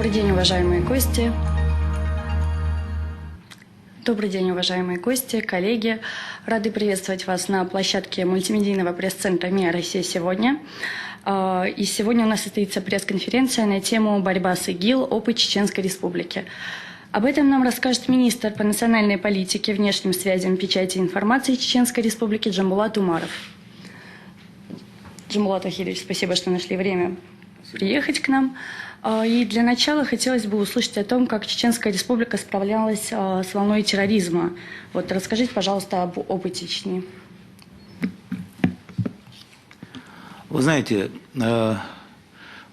Добрый день, уважаемые гости. Добрый день, уважаемые гости, коллеги. Рады приветствовать вас на площадке мультимедийного пресс-центра МИА «Россия сегодня». И сегодня у нас состоится пресс-конференция на тему «Борьба с ИГИЛ. Опыт Чеченской Республики». Об этом нам расскажет министр по национальной политике, внешним связям, печати и информации Чеченской Республики Джамбулат Умаров. Джамбулат Вахидович, спасибо, что нашли время приехать к нам. И для начала хотелось бы услышать о том, как Чеченская Республика справлялась с волной терроризма. Вот расскажите, пожалуйста, об опыте Чечни. Вы знаете,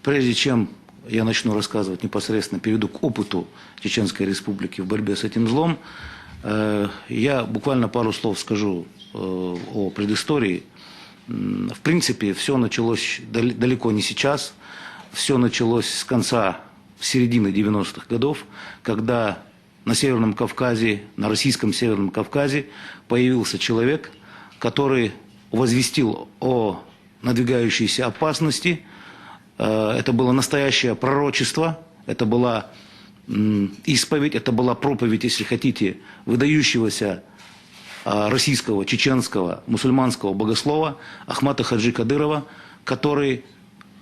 прежде чем я начну рассказывать непосредственно, перейду к опыту Чеченской Республики в борьбе с этим злом, я буквально пару слов скажу о предыстории. В принципе, все началось далеко не сейчас. Все началось с конца, середины 90-х годов, когда на Северном Кавказе, на российском Северном Кавказе появился человек, который возвестил о надвигающейся опасности. Это было настоящее пророчество, это была исповедь, это была проповедь, если хотите, выдающегося российского, чеченского, мусульманского богослова Ахмата Хаджи Кадырова, который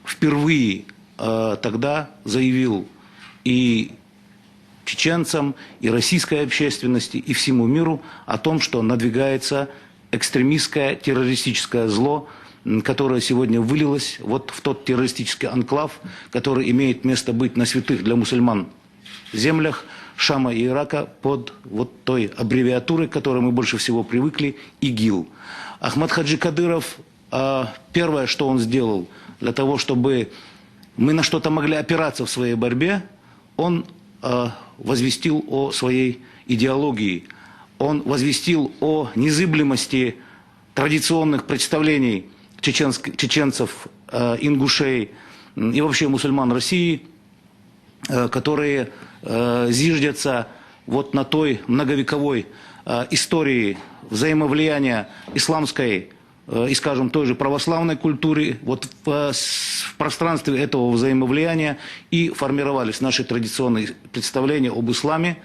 впервые тогда заявил и чеченцам, и российской общественности, и всему миру о том, что надвигается экстремистское террористическое зло, которое сегодня вылилось вот в тот террористический анклав, который имеет место быть на святых для мусульман землях Шама и Ирака под вот той аббревиатурой, к которой мы больше всего привыкли, ИГИЛ. Ахмат Хаджи Кадыров, первое, что он сделал для того, чтобы мы на что-то могли опираться в своей борьбе, он возвестил о своей идеологии, он возвестил о незыблемости традиционных представлений чеченцев, ингушей и вообще мусульман России, которые зиждятся вот на той многовековой истории взаимовлияния исламской и, скажем, той же православной культуры, вот в пространстве этого взаимовлияния и формировались наши традиционные представления об исламе.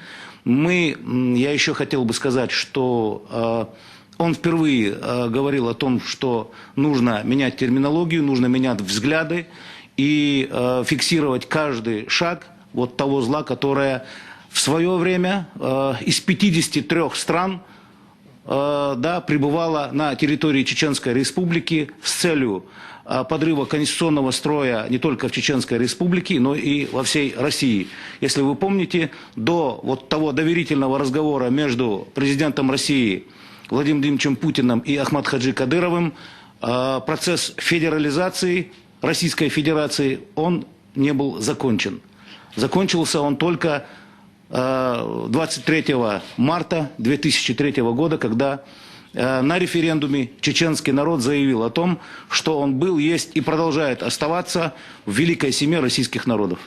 Я еще хотел бы сказать, что он впервые говорил о том, что нужно менять терминологию, нужно менять взгляды и фиксировать каждый шаг вот того зла, которое в свое время из 53 стран пребывала на территории Чеченской Республики с целью подрыва конституционного строя не только в Чеченской Республике, но и во всей России. Если вы помните, до вот того доверительного разговора между президентом России Владимиром Владимировичем Путиным и Ахмат Хаджи Кадыровым процесс федерализации Российской Федерации, он не был закончен. Закончился он только 23 марта 2003 года, когда на референдуме чеченский народ заявил о том, что он был, есть и продолжает оставаться в великой семье российских народов.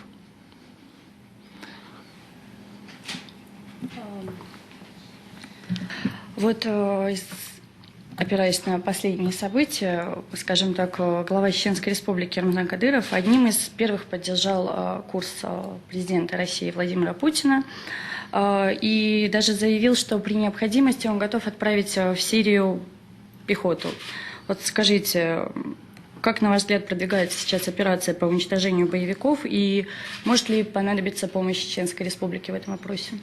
Вот, опираясь на последние события, скажем так, глава Чеченской Республики Рамзан Кадыров одним из первых поддержал курс президента России Владимира Путина и даже заявил, что при необходимости он готов отправить в Сирию пехоту. Вот скажите, как, на ваш взгляд, продвигается сейчас операция по уничтожению боевиков и может ли понадобиться помощь Чеченской Республики в этом вопросе?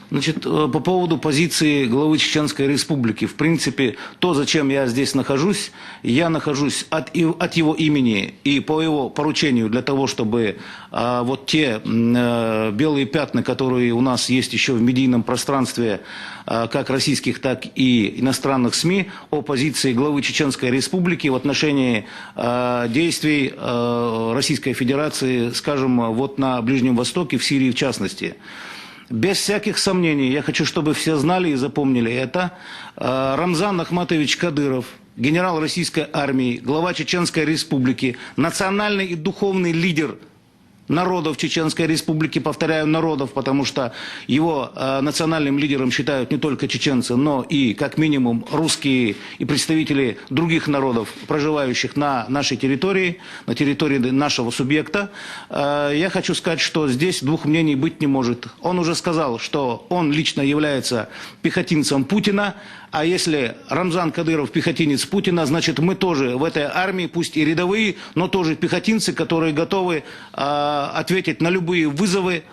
Значит, по поводу позиции главы Чеченской Республики, в принципе, то, зачем я здесь нахожусь, я нахожусь от его имени и по его поручению для того, чтобы вот те белые пятна, которые у нас есть еще в медийном пространстве, как российских, так и иностранных СМИ, о позиции главы Чеченской Республики в отношении действий Российской Федерации, скажем, вот на Ближнем Востоке, в Сирии в частности. Без всяких сомнений, я хочу, чтобы все знали и запомнили это, Рамзан Ахматович Кадыров, генерал российской армии, глава Чеченской Республики, национальный и духовный лидер народов Чеченской Республики, повторяю, народов, потому что его национальным лидером считают не только чеченцы, но и, как минимум, русские и представители других народов, проживающих на нашей территории, на территории нашего субъекта. Я хочу сказать, что здесь двух мнений быть не может. Он уже сказал, что он лично является пехотинцем Путина, а если Рамзан Кадыров пехотинец Путина, значит мы тоже в этой армии, пусть и рядовые, но тоже пехотинцы, которые готовы ответить на любые вызовы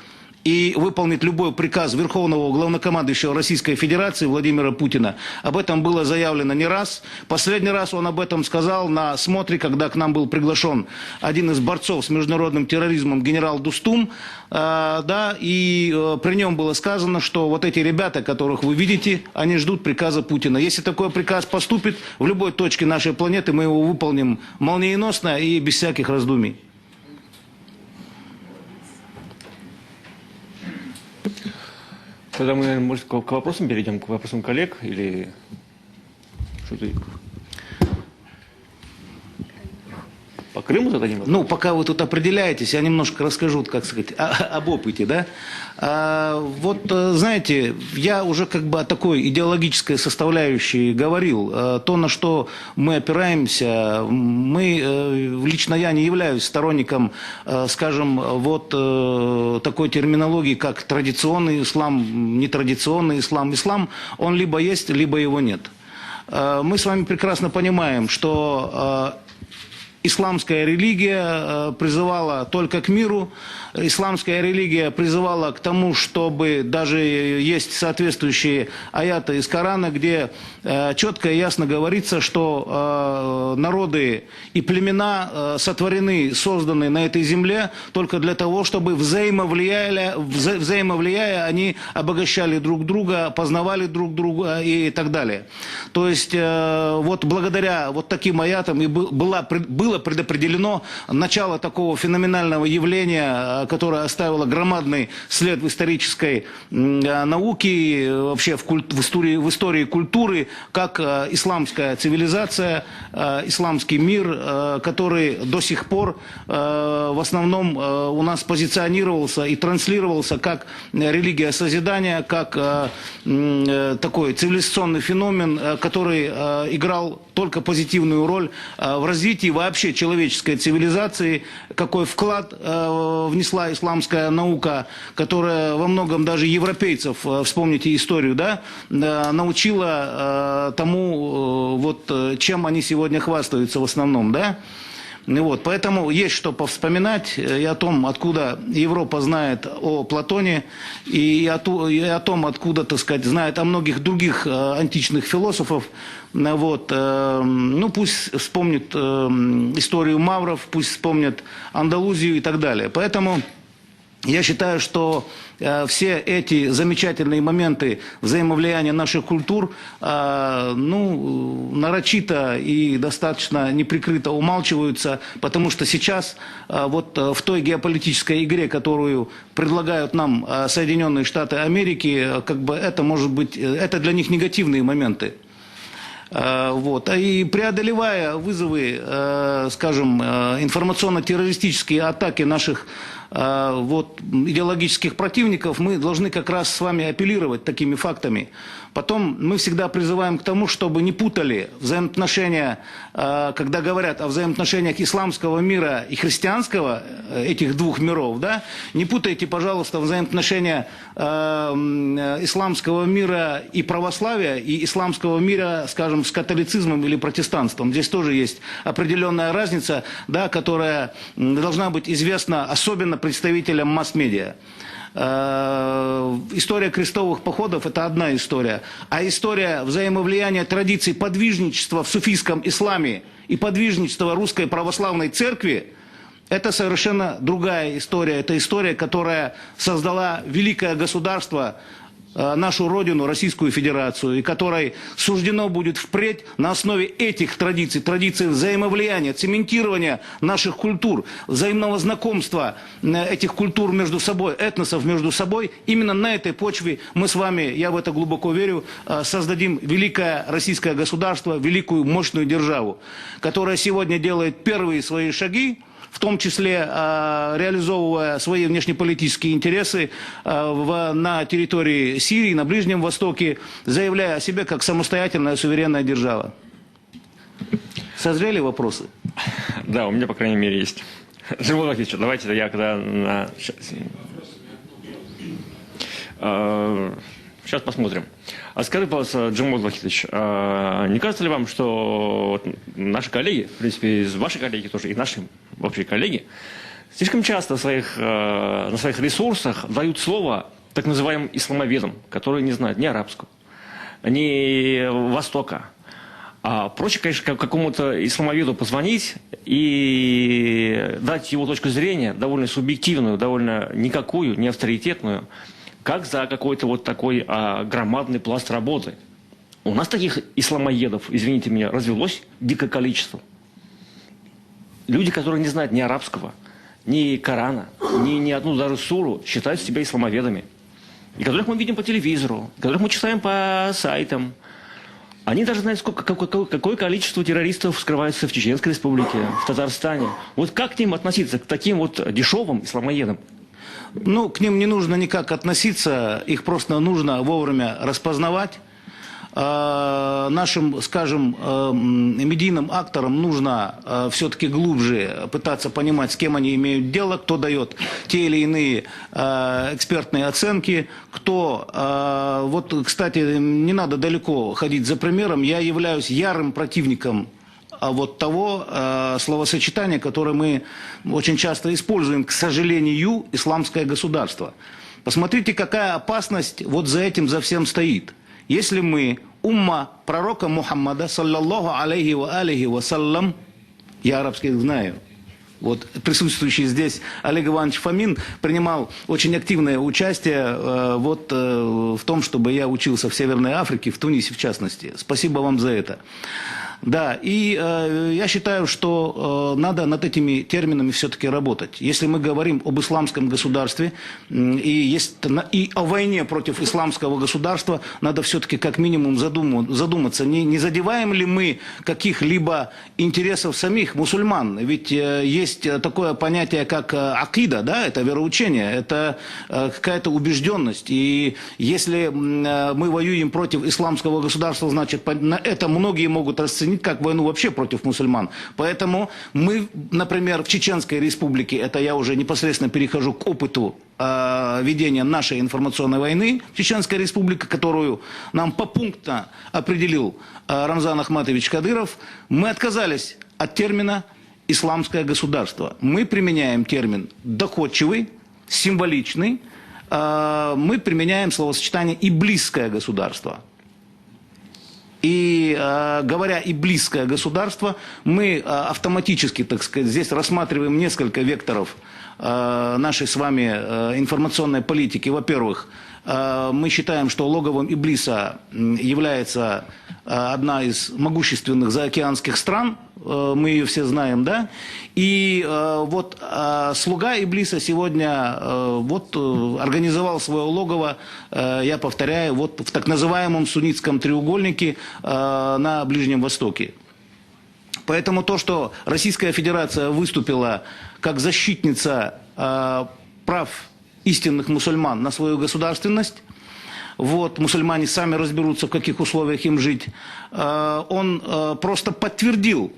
и выполнить любой приказ Верховного Главнокомандующего Российской Федерации Владимира Путина. Об этом было заявлено не раз. Последний раз он об этом сказал на смотре, когда к нам был приглашен один из борцов с международным терроризмом генерал Дустум. И при нем было сказано, что вот эти ребята, которых вы видите, они ждут приказа Путина. Если такой приказ поступит в любой точке нашей планеты, мы его выполним молниеносно и без всяких раздумий. Тогда мы, наверное, может, к вопросам перейдем, к вопросам коллег, или что-то по Крыму зададим вопрос? Ну, пока вы тут определяетесь, я немножко расскажу, как сказать, об опыте, да. Знаете, я уже как бы о такой идеологической составляющей говорил. То, на что мы опираемся, лично я не являюсь сторонником, скажем, такой терминологии, как традиционный ислам, нетрадиционный ислам. Ислам, он либо есть, либо его нет. Мы с вами прекрасно понимаем, что исламская религия призывала только к миру, исламская религия призывала к тому, чтобы даже есть соответствующие аяты из Корана, где четко и ясно говорится, что народы и племена сотворены, созданы на этой земле только для того, чтобы взаимовлияя, они обогащали друг друга, познавали друг друга и так далее. То есть благодаря таким аятам и было предопределено начало такого феноменального явления, которое оставило громадный след в исторической науке, вообще в истории культуры, как исламская цивилизация, исламский мир, который до сих пор в основном у нас позиционировался и транслировался как религия созидания, как такой цивилизационный феномен, который играл только позитивную роль в развитии вообще человеческой цивилизации, какой вклад внесла исламская наука, которая во многом даже европейцев, вспомните историю, да, научила тому, чем они сегодня хвастаются в основном, да. Поэтому есть что повспоминать и о том, откуда Европа знает о Платоне, и о том, откуда, так сказать, знает о многих других античных философов. Пусть вспомнит историю мавров, пусть вспомнит Андалузию и так далее. Поэтому я считаю, что все эти замечательные моменты взаимовлияния наших культур нарочито и достаточно неприкрыто умалчиваются, потому что сейчас в той геополитической игре, которую предлагают нам Соединенные Штаты Америки, это для них негативные моменты. И преодолевая вызовы, скажем, информационно-террористические атаки наших идеологических противников, мы должны как раз с вами апеллировать такими фактами. Потом мы всегда призываем к тому, чтобы не путали взаимоотношения, когда говорят о взаимоотношениях исламского мира и христианского, этих двух миров, да, не путайте, пожалуйста, взаимоотношения исламского мира и православия, и исламского мира, скажем, с католицизмом или протестанством. Здесь тоже есть определенная разница, да, которая должна быть известна особенно представителям масс-медиа. История крестовых походов – это одна история. А история взаимовлияния традиций подвижничества в суфийском исламе и подвижничества русской православной церкви – это совершенно другая история. Это история, которая создала великое государство, нашу родину, Российскую Федерацию, и которой суждено будет впредь на основе этих традиций, традиций взаимовлияния, цементирования наших культур, взаимного знакомства этих культур между собой, этносов между собой, именно на этой почве мы с вами, я в это глубоко верю, создадим великое российское государство, великую мощную державу, которая сегодня делает первые свои шаги в том числе реализовывая свои внешнеполитические интересы на территории Сирии, на Ближнем Востоке, заявляя о себе как самостоятельная суверенная держава. Созрели вопросы? Да, у меня, по крайней мере, есть. Джамбул Вахидович, давайте я когда... Сейчас посмотрим. А скажи, пожалуйста, Джамбул Вахидович, не кажется ли вам, что наши коллеги, в принципе, ваши коллеги тоже, и наши вообще коллеги, слишком часто на своих ресурсах дают слово так называемым исламоведам, которые не знают ни арабского, ни Востока. А проще, конечно, какому-то исламоведу позвонить и дать его точку зрения, довольно субъективную, довольно никакую, не авторитетную, как за какой-то вот такой громадный пласт работы. У нас таких исламоедов, извините меня, развелось дикое количество. Люди, которые не знают ни арабского, ни Корана, ни одну даже суру, считают себя исламоведами. И которых мы видим по телевизору, которых мы читаем по сайтам. Они даже знают, какое количество террористов скрывается в Чеченской Республике, в Татарстане. Вот как к ним относиться, к таким вот дешевым исламоедам? Ну, к ним не нужно никак относиться, их просто нужно вовремя распознавать. Нашим, скажем, медийным акторам нужно все-таки глубже пытаться понимать, с кем они имеют дело, кто дает те или иные экспертные оценки, кто... Вот, кстати, не надо далеко ходить за примером, я являюсь ярым противником вот того словосочетания, которое мы очень часто используем, к сожалению, исламское государство. Посмотрите, какая опасность вот за этим, за всем стоит. Если мы, умма пророка Мухаммада, саллаллаху алейхи ва алейхи вассалям, я арабский знаю, вот присутствующий здесь Олег Иванович Фомин принимал очень активное участие в том, чтобы я учился в Северной Африке, в Тунисе в частности. Спасибо вам за это. Да, и я считаю, что надо над этими терминами все-таки работать. Если мы говорим об исламском государстве и о войне против исламского государства, надо все-таки как минимум задуматься, не задеваем ли мы каких-либо интересов самих мусульман. Ведь есть такое понятие, как акида, да, это вероучение, это какая-то убежденность. И если мы воюем против исламского государства, значит, на это многие могут расценить как войну вообще против мусульман. Поэтому мы, например, в Чеченской Республике, это я уже непосредственно перехожу к опыту ведения нашей информационной войны в Чеченской Республике, которую нам попунктно определил Рамзан Ахматович Кадыров, мы отказались от термина «исламское государство». Мы применяем термин доходчивый, символичный, мы применяем словосочетание «и близкое государство». И говоря «и близкое государство», мы автоматически, так сказать, здесь рассматриваем несколько векторов нашей с вами информационной политики. Во-первых, мы считаем, что логовом Иблиса является одна из могущественных заокеанских стран, мы ее все знаем, да, и вот слуга Иблиса сегодня вот организовал свое логово, я повторяю, вот в так называемом суннитском треугольнике на Ближнем Востоке. Поэтому то, что Российская Федерация выступила как защитница прав истинных мусульман на свою государственность, вот, мусульмане сами разберутся, в каких условиях им жить, он просто подтвердил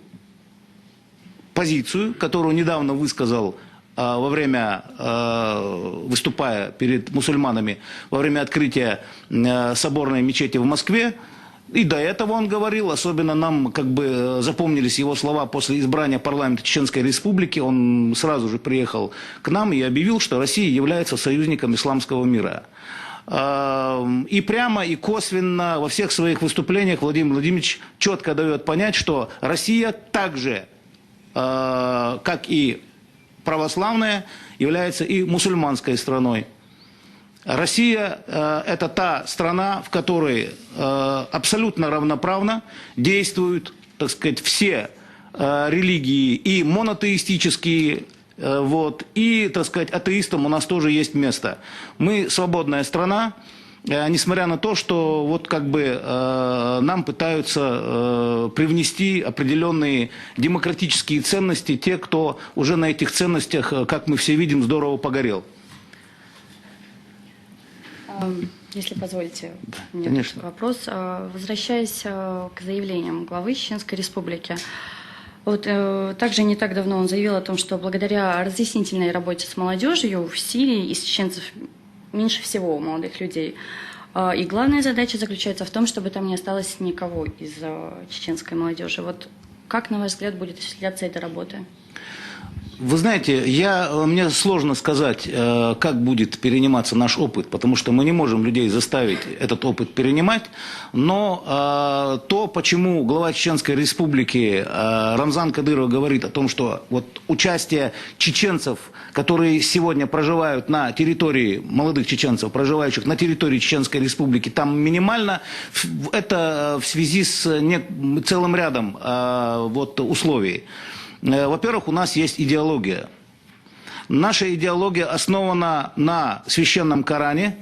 позицию, которую недавно высказал во время, выступая перед мусульманами, во время открытия соборной мечети в Москве. И до этого он говорил, особенно нам как бы запомнились его слова после избрания парламента Чеченской Республики. Он сразу же приехал к нам и объявил, что Россия является союзником исламского мира. И прямо, и косвенно во всех своих выступлениях Владимир Владимирович четко дает понять, что Россия также, как и православная, является и мусульманской страной. Россия – это та страна, в которой абсолютно равноправно действуют, так сказать, все религии, и монотеистические, вот, и, так сказать, атеистам у нас тоже есть место. Мы свободная страна, несмотря на то, что вот как бы нам пытаются привнести определенные демократические ценности, те, кто уже на этих ценностях, как мы все видим, здорово погорел. Если позволите, у меня конечно. вопрос. Возвращаясь к заявлениям главы Чеченской Республики, вот также не так давно он заявил о том, что благодаря разъяснительной работе с молодежью в Сирии из чеченцев меньше всего молодых людей. И главная задача заключается в том, чтобы там не осталось никого из чеченской молодежи. Вот как, на ваш взгляд, будет осуществляться эта работа? Вы знаете, мне сложно сказать, как будет перениматься наш опыт, потому что мы не можем людей заставить этот опыт перенимать, но то, почему глава Чеченской Республики Рамзан Кадыров говорит о том, что вот участие чеченцев, которые сегодня проживают на территории, молодых чеченцев, проживающих на территории Чеченской Республики, там минимально, это в связи с целым рядом условий. Во-первых, у нас есть идеология. Наша идеология основана на священном Коране,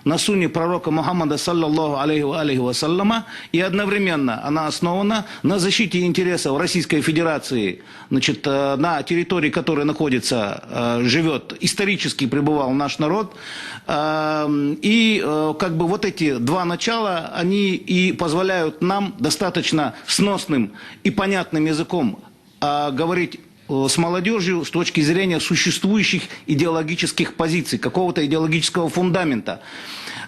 на сунне пророка Мухаммада, саллаллаху алейхи вассаляма, и одновременно она основана на защите интересов Российской Федерации, значит, на территории, которой находится, живет, исторически пребывал наш народ. И как бы вот эти два начала, они и позволяют нам достаточно сносным и понятным языком говорить с молодежью с точки зрения существующих идеологических позиций, какого-то идеологического фундамента.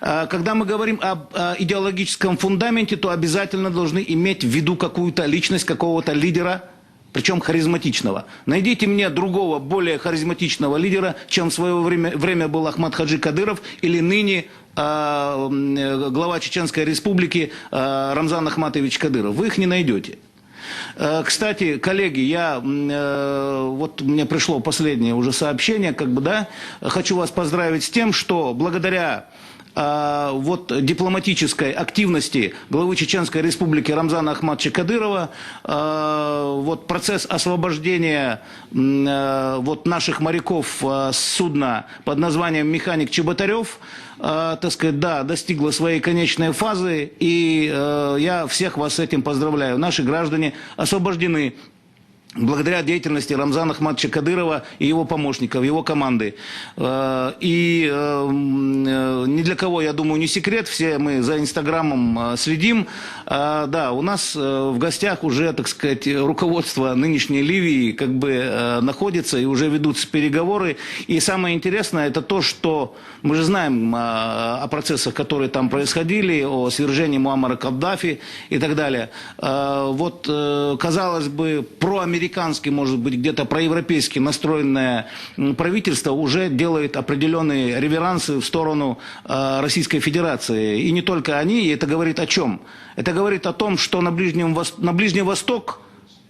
Когда мы говорим об идеологическом фундаменте, то обязательно должны иметь в виду какую-то личность, какого-то лидера, причем харизматичного. Найдите мне другого, более харизматичного лидера, чем в свое время был Ахмад Хаджи Кадыров или ныне глава Чеченской Республики Рамзан Ахматович Кадыров. Вы их не найдете. Кстати, коллеги, вот мне пришло последнее уже сообщение, хочу вас поздравить с тем, что благодаря дипломатической активности главы Чеченской Республики Рамзана Ахматовича Кадырова процесс освобождения наших моряков с судна под названием «Механик Чеботарев» достигла своей конечной фазы, и я всех вас с этим поздравляю. Наши граждане освобождены благодаря деятельности Рамзана Ахматовича Кадырова и его помощников, его команды. И ни для кого, я думаю, не секрет, все мы за Инстаграмом следим. Да, у нас в гостях уже, так сказать, руководство нынешней Ливии находится и уже ведутся переговоры. И самое интересное, это то, что мы же знаем о процессах, которые там происходили, о свержении Муаммара Каддафи и так далее. Казалось бы, проамериканский, может быть, где-то проевропейски настроенное правительство уже делает определенные реверансы в сторону Российской Федерации. И не только они, и это говорит о чем? Это говорит о том, что на Ближний Восток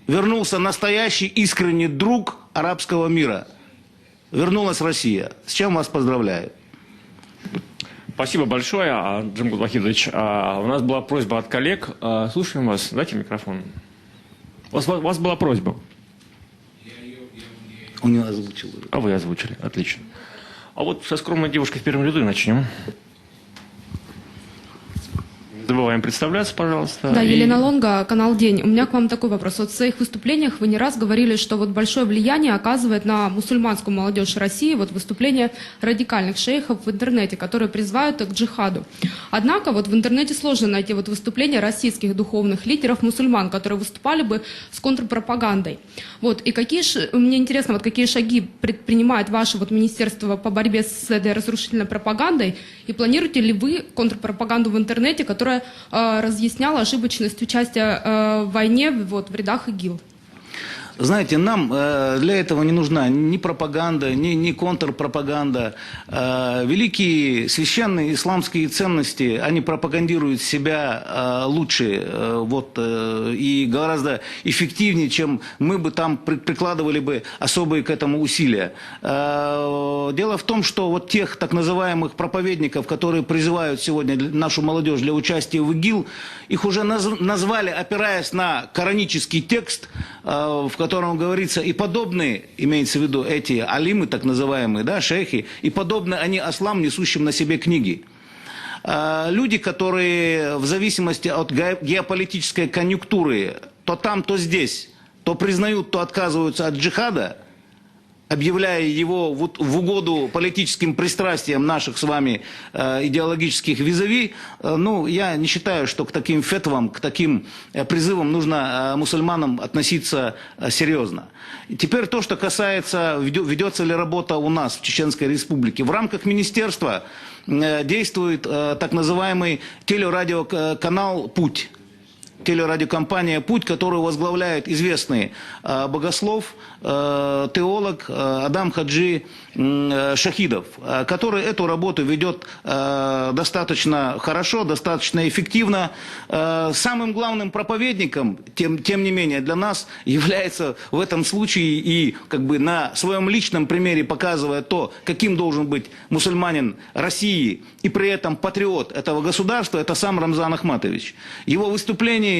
вернулся настоящий искренний друг арабского мира. Вернулась Россия. С чем вас поздравляю. Спасибо большое, Джамгул Вахидович. У нас была просьба от коллег. Слушаем вас. Дайте микрофон. У вас была просьба. Он не озвучил. А вы озвучили. Отлично. А вот со скромной девушкой в первом ряду начнем. Не забываем представляться, пожалуйста. Да, Елена Лонга, канал «День». У меня к вам такой вопрос. В своих выступлениях вы не раз говорили, что большое влияние оказывает на мусульманскую молодежь России выступления радикальных шейхов в интернете, которые призывают к джихаду. Однако в интернете сложно найти выступления российских духовных лидеров мусульман, которые выступали бы с контрпропагандой. И мне интересно, какие шаги предпринимает ваше министерство по борьбе с этой разрушительной пропагандой, и планируете ли вы контрпропаганду в интернете, которая разъясняла ошибочность участия в войне в рядах ИГИЛ? Знаете, нам для этого не нужна ни пропаганда, ни контрпропаганда. Великие священные исламские ценности, они пропагандируют себя лучше и гораздо эффективнее, чем мы бы там прикладывали бы особые к этому усилия. Дело в том, что тех так называемых проповедников, которые призывают сегодня нашу молодежь для участия в ИГИЛ, их уже назвали, опираясь на коранический текст, в котором говорится, и подобные, имеется в виду эти алимы, так называемые, шейхи, и подобные они ослам, несущим на себе книги. люди, которые в зависимости от геополитической конъюнктуры то там, то здесь, то признают, то отказываются от джихада, объявляя его в угоду политическим пристрастиям наших с вами идеологических визави, ну, я не считаю, что к таким фетвам, к таким призывам нужно мусульманам относиться серьезно. И теперь то, что касается, ведется ли работа у нас в Чеченской Республике. В рамках министерства действует так называемый телерадиоканал «Путь». Телерадиокомпания «Путь», которую возглавляет известный богослов, теолог Адам Хаджи Шахидов, который эту работу ведет достаточно хорошо, достаточно эффективно. Самым главным проповедником, тем не менее, для нас является в этом случае и как бы на своем личном примере показывая то, каким должен быть мусульманин России и при этом патриот этого государства, это сам Рамзан Ахматович. Его выступлений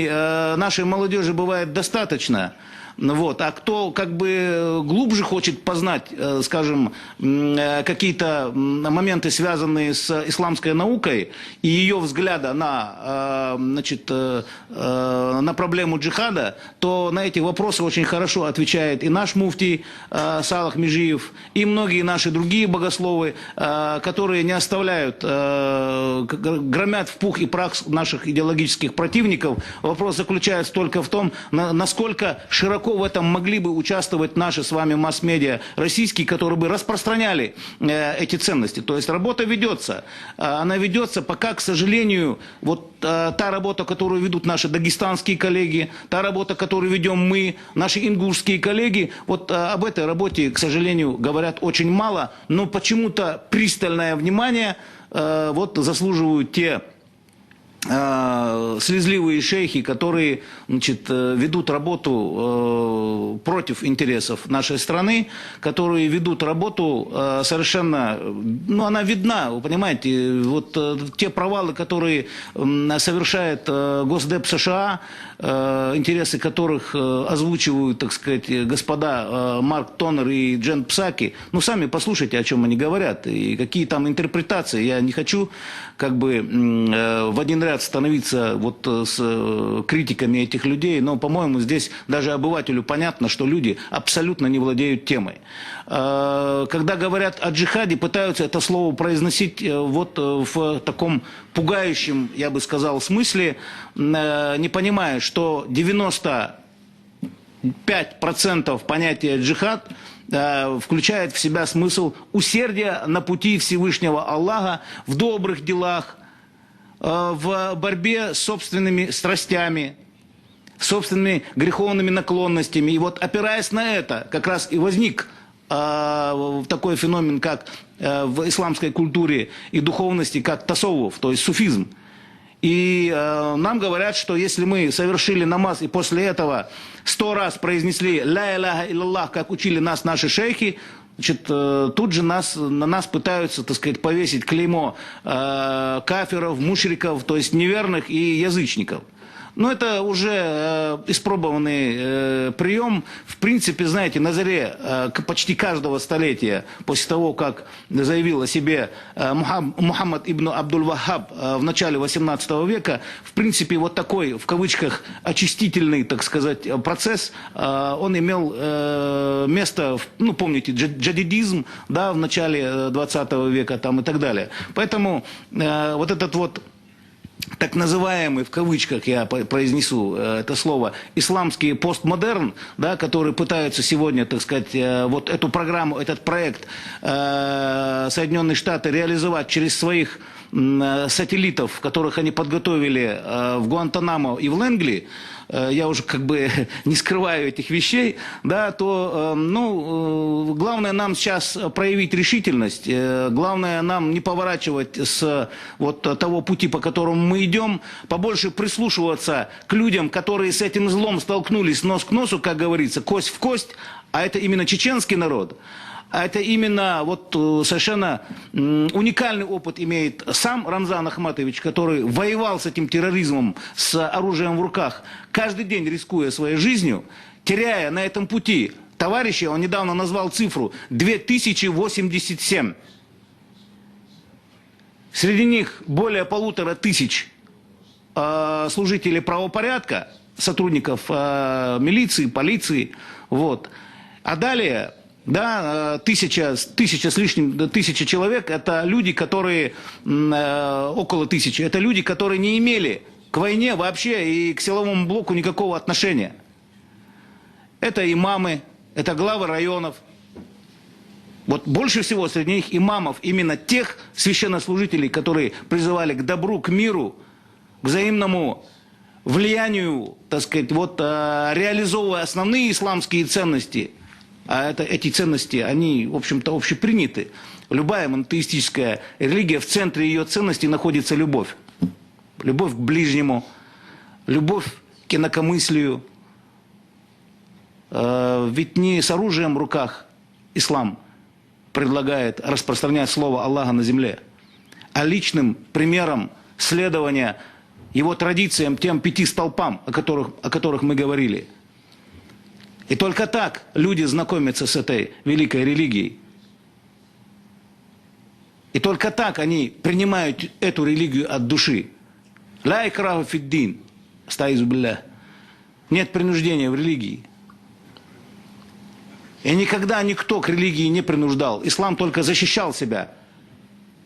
нашей молодежи бывает достаточно. Вот. А кто как бы глубже хочет познать, скажем, какие-то моменты, связанные с исламской наукой и ее взгляда на, значит, на проблему джихада, то на эти вопросы очень хорошо отвечает и наш муфтий Салах Межиев, и многие наши другие богословы, которые не оставляют, громят в пух и прах наших идеологических противников. Вопрос заключается только в том, насколько широко в этом могли бы участвовать наши с вами масс-медиа российские, которые бы распространяли эти ценности. То есть работа ведется. Она ведется, пока, к сожалению, вот та работа, которую ведут наши дагестанские коллеги, та работа, которую ведем мы, наши ингушские коллеги, вот об этой работе, к сожалению, говорят очень мало, но почему-то пристальное внимание вот заслуживают те слезливые шейхи, которые, значит, ведут работу против интересов нашей страны, которые ведут работу совершенно, ну, она видна, вы понимаете, вот те провалы, которые совершает Госдеп США, интересы которых озвучивают, так сказать, господа Марк Тоннер и Джен Псаки, ну, сами послушайте, о чем они говорят, и какие там интерпретации. Я не хочу, как бы, в один ряд становиться вот с критиками этих людей, но, по-моему, здесь даже обывателю понятно, что люди абсолютно не владеют темой. Когда говорят о джихаде, пытаются это слово произносить вот в таком пугающем, я бы сказал, смысле, не понимая, что 95% понятия джихад включает в себя смысл усердия на пути Всевышнего Аллаха в добрых делах, в борьбе с собственными страстями, собственными греховными наклонностями. И вот опираясь на это, как раз и возник такой феномен, как в исламской культуре и духовности, как тасаввуф, то есть суфизм. И нам говорят, что если мы совершили намаз и после этого 100 раз произнесли «Ля иляха илляллах», как учили нас наши шейхи, значит, тут же на нас пытаются, так сказать, повесить клеймо кафиров, мушриков, то есть неверных и язычников. Но это уже испробованный прием. В принципе, знаете, на заре почти каждого столетия, после того, как заявил о себе Мухаммад ибн Абдуль-Ваххаб в начале 18 века, в принципе, вот такой, в кавычках, очистительный, так сказать, процесс, он имел место, ну, помните, джадидизм, да, в начале 20 века там, и так далее. Поэтому вот этот вот так называемый, в кавычках я произнесу это слово, исламский постмодерн, да, которые пытаются сегодня, так сказать, вот эту программу, этот проект Соединенные Штаты реализовать через своих сателлитов, которых они подготовили в Гуантанамо и в Лэнгли, я уже как бы не скрываю этих вещей, да, то, ну, главное нам сейчас проявить решительность, главное нам не поворачивать с вот того пути, по которому мы идем, побольше прислушиваться к людям, которые с этим злом столкнулись нос к носу, как говорится, кость в кость, а это именно чеченский народ. А это именно вот совершенно уникальный опыт имеет сам Рамзан Ахматович, который воевал с этим терроризмом, с оружием в руках, каждый день рискуя своей жизнью, теряя на этом пути товарища, он недавно назвал цифру 2087. Среди них более 1500 служителей правопорядка, сотрудников милиции, полиции. Вот. А далее, да, тысяча с лишним, 1000 человек, это люди, которые, около 1000, это люди, которые не имели к войне вообще и к силовому блоку никакого отношения. Это имамы, это главы районов. Вот больше всего среди них имамов, именно тех священнослужителей, которые призывали к добру, к миру, к взаимному влиянию, так сказать, вот, реализовывая основные исламские ценности. А эти ценности, они, в общем-то, общеприняты. Любая монотеистическая религия, в центре ее ценностей находится любовь. Любовь к ближнему, любовь к инакомыслию. Ведь не с оружием в руках ислам предлагает распространять слово Аллаха на земле, а личным примером следования его традициям, тем 5 столпам, о которых мы говорили. И только так люди знакомятся с этой великой религией. И только так они принимают эту религию от души. Ла икраха фиддин, астаизу биллях. Нет принуждения в религии. И никогда никто к религии не принуждал. Ислам только защищал себя,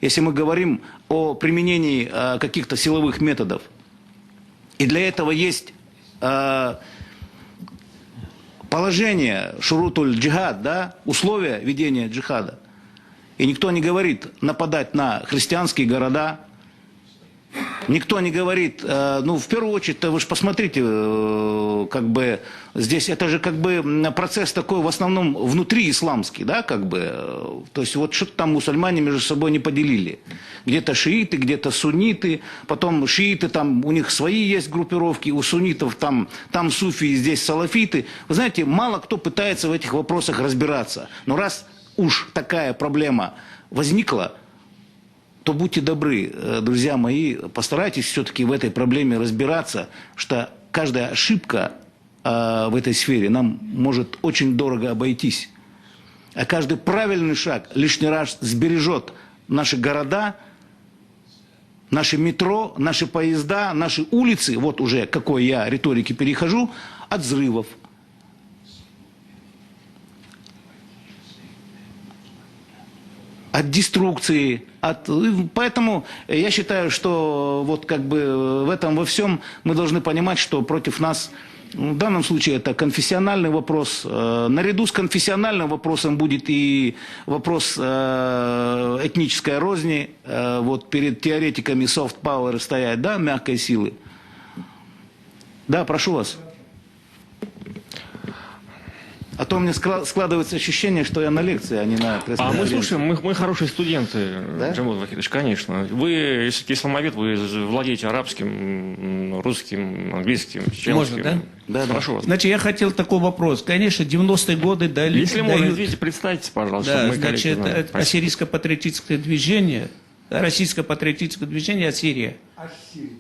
если мы говорим о применении каких-то силовых методов. И для этого есть положение шурутуль джихад, да, условия ведения джихада. И никто не говорит нападать на христианские города. Никто не говорит, ну, в первую очередь, вы же посмотрите, как бы, здесь это же, как бы, процесс такой, в основном, внутри исламский, да, как бы, то есть, вот что-то там мусульмане между собой не поделили. Где-то шииты, где-то сунниты, потом шииты, там, у них свои есть группировки, у суннитов там суфии, здесь салафиты. Вы знаете, мало кто пытается в этих вопросах разбираться. Но раз уж такая проблема возникла, то будьте добры, друзья мои, постарайтесь все-таки в этой проблеме разбираться, что каждая ошибка в этой сфере нам может очень дорого обойтись. А каждый правильный шаг лишний раз сбережет наши города, наши метро, наши поезда, наши улицы, вот уже к какой я риторике перехожу, от взрывов. От деструкции, поэтому я считаю, что вот как бы в этом во всем мы должны понимать, что против нас, в данном случае это конфессиональный вопрос. Наряду с конфессиональным вопросом будет и вопрос этнической розни, вот перед теоретиками soft power стоять, да, мягкой силы. Да, прошу вас. А то мне складывается ощущение, что я на лекции, а не на пресс-конференции. А мы слушаем, мы хорошие студенты, да? Джамбул Вахидович, конечно. Вы, все-таки исламовед, вы владеете арабским, русским, английским, чеченским. Можно, да? Да, Прошу вас. Значит, я хотел такой вопрос. Конечно, 90-е годы дали... Если можно, извините, представьте, пожалуйста, Да, чтобы мы коллеги значит, знали. ассирийско-патриотическое движение, российско-патриотическое движение Ассирия.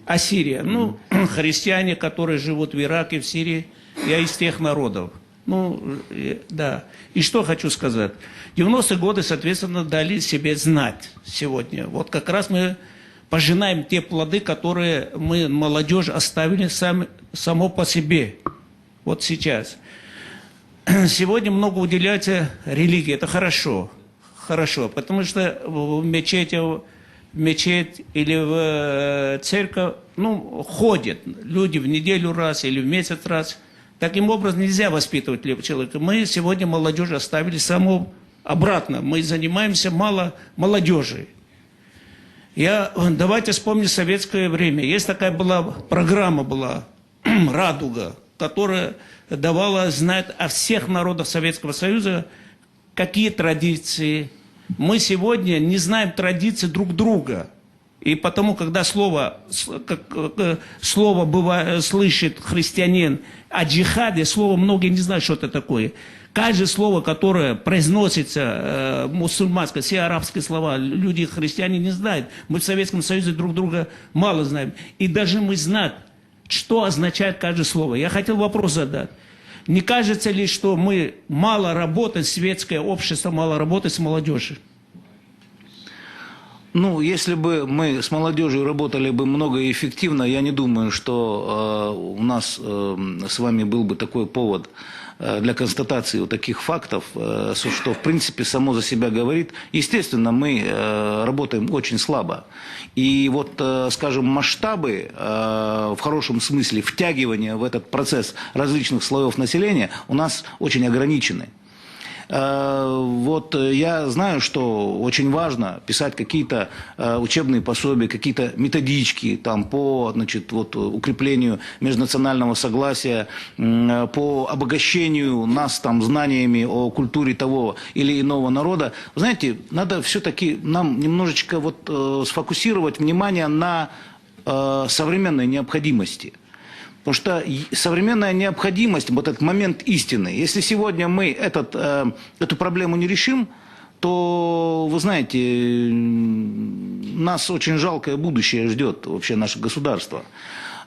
Ассирия. Ну, христиане, которые живут в Ираке, в Сирии, я из тех народов. Ну, да. И что хочу сказать. 90-е годы, соответственно, дали себе знать сегодня. Вот как раз мы пожинаем те плоды, которые мы, молодежь, оставили само по себе. Вот сейчас. Сегодня много уделяется религии. Это хорошо. Хорошо. Потому что в мечеть или в церковь, ну, ходят люди в неделю раз или в месяц раз. Таким образом нельзя воспитывать человека. Мы сегодня молодежь оставили само обратно. Мы занимаемся мало молодежи. Давайте вспомним советское время. Есть такая программа была «Радуга», которая давала знать о всех народах Советского Союза, какие традиции. Мы сегодня не знаем традиции друг друга. И потому, когда слово слышит христианин о джихаде, слово многие не знают, что это такое. Каждое слово, которое произносится мусульманское, все арабские слова, люди, христиане не знают. Мы в Советском Союзе друг друга мало знаем. И даже мы знаем, что означает каждое слово. Я хотел вопрос задать. Не кажется ли, что мы мало работаем, светское общество мало работает с молодежью? Ну, если бы мы с молодежью работали бы много и эффективно, я не думаю, что у нас с вами был бы такой повод для констатации вот таких фактов, что, в принципе, само за себя говорит. Естественно, мы работаем очень слабо. И вот, скажем, масштабы, в хорошем смысле, втягивания в этот процесс различных слоев населения у нас очень ограничены. Вот я знаю, что очень важно писать какие-то учебные пособия, какие-то методички там, по, значит, вот, укреплению межнационального согласия, по обогащению нас там, знаниями о культуре того или иного народа. Вы знаете, надо все-таки нам немножечко вот, сфокусировать внимание на современной необходимости. Потому что современная необходимость, вот этот момент истины, если сегодня мы эту проблему не решим, то, вы знаете, нас очень жалкое будущее ждет вообще наше государство.